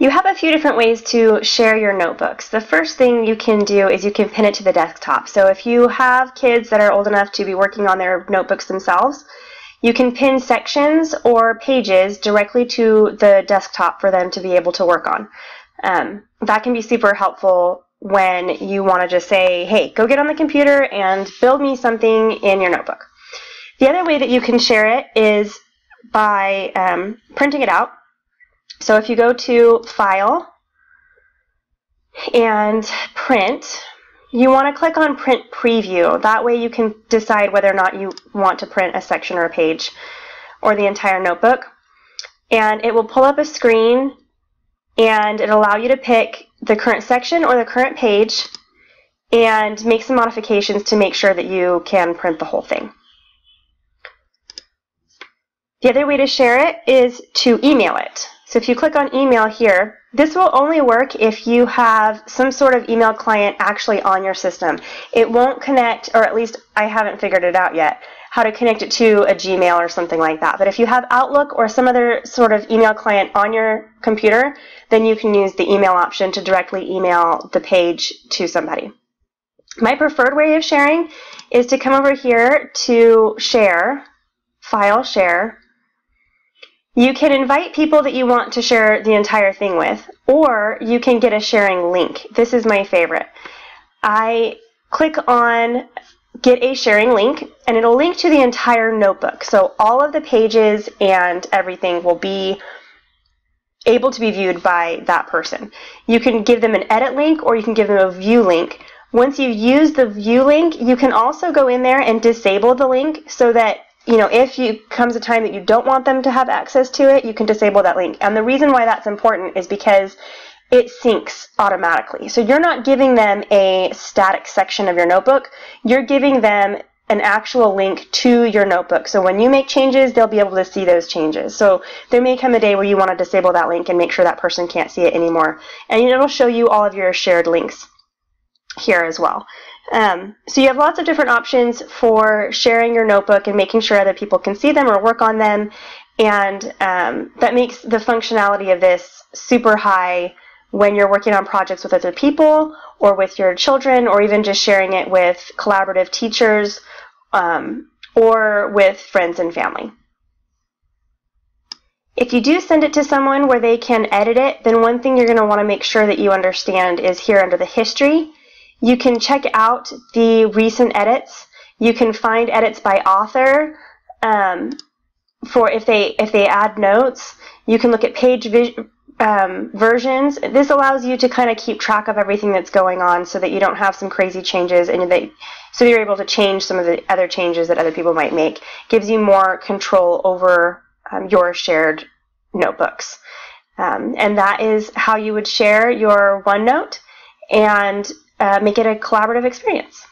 You have a few different ways to share your notebooks. The first thing you can do is you can pin it to the desktop. So if you have kids that are old enough to be working on their notebooks themselves, you can pin sections or pages directly to the desktop for them to be able to work on. That can be super helpful when you want to just say, hey, go get on the computer and build me something in your notebook. The other way that you can share it is by printing it out. So if you go to File and Print, you want to click on Print Preview. That way you can decide whether or not you want to print a section or a page or the entire notebook. And it will pull up a screen and it'll allow you to pick the current section or the current page and make some modifications to make sure that you can print the whole thing. The other way to share it is to email it. So if you click on email here, this will only work if you have some sort of email client actually on your system. It won't connect, or at least I haven't figured it out yet, how to connect it to a Gmail or something like that. But if you have Outlook or some other sort of email client on your computer, then you can use the email option to directly email the page to somebody. My preferred way of sharing is to come over here to Share, File, Share. You can invite people that you want to share the entire thing with, or you can get a sharing link. This is my favorite. I click on Get a Sharing Link, and it'll link to the entire notebook. So all of the pages and everything will be able to be viewed by that person. You can give them an edit link, or you can give them a view link. Once you've used the view link, you can also go in there and disable the link so that if comes a time that you don't want them to have access to it, you can disable that link. And the reason why that's important is because it syncs automatically. So you're not giving them a static section of your notebook. You're giving them an actual link to your notebook. So when you make changes, they'll be able to see those changes. So there may come a day where you want to disable that link and make sure that person can't see it anymore. And it'll show you all of your shared links here as well. So you have lots of different options for sharing your notebook and making sure other people can see them or work on them, and that makes the functionality of this super high when you're working on projects with other people or with your children, or even just sharing it with collaborative teachers or with friends and family. If you do send it to someone where they can edit it, then one thing you're going to want to make sure that you understand is here under the history. You can check out the recent edits. You can find edits by author for if they add notes. You can look at page versions. This allows you to kind of keep track of everything that's going on so that you don't have some crazy changes, and so you're able to change some of the other changes that other people might make. Gives you more control over your shared notebooks. And that is how you would share your OneNote and make it a collaborative experience.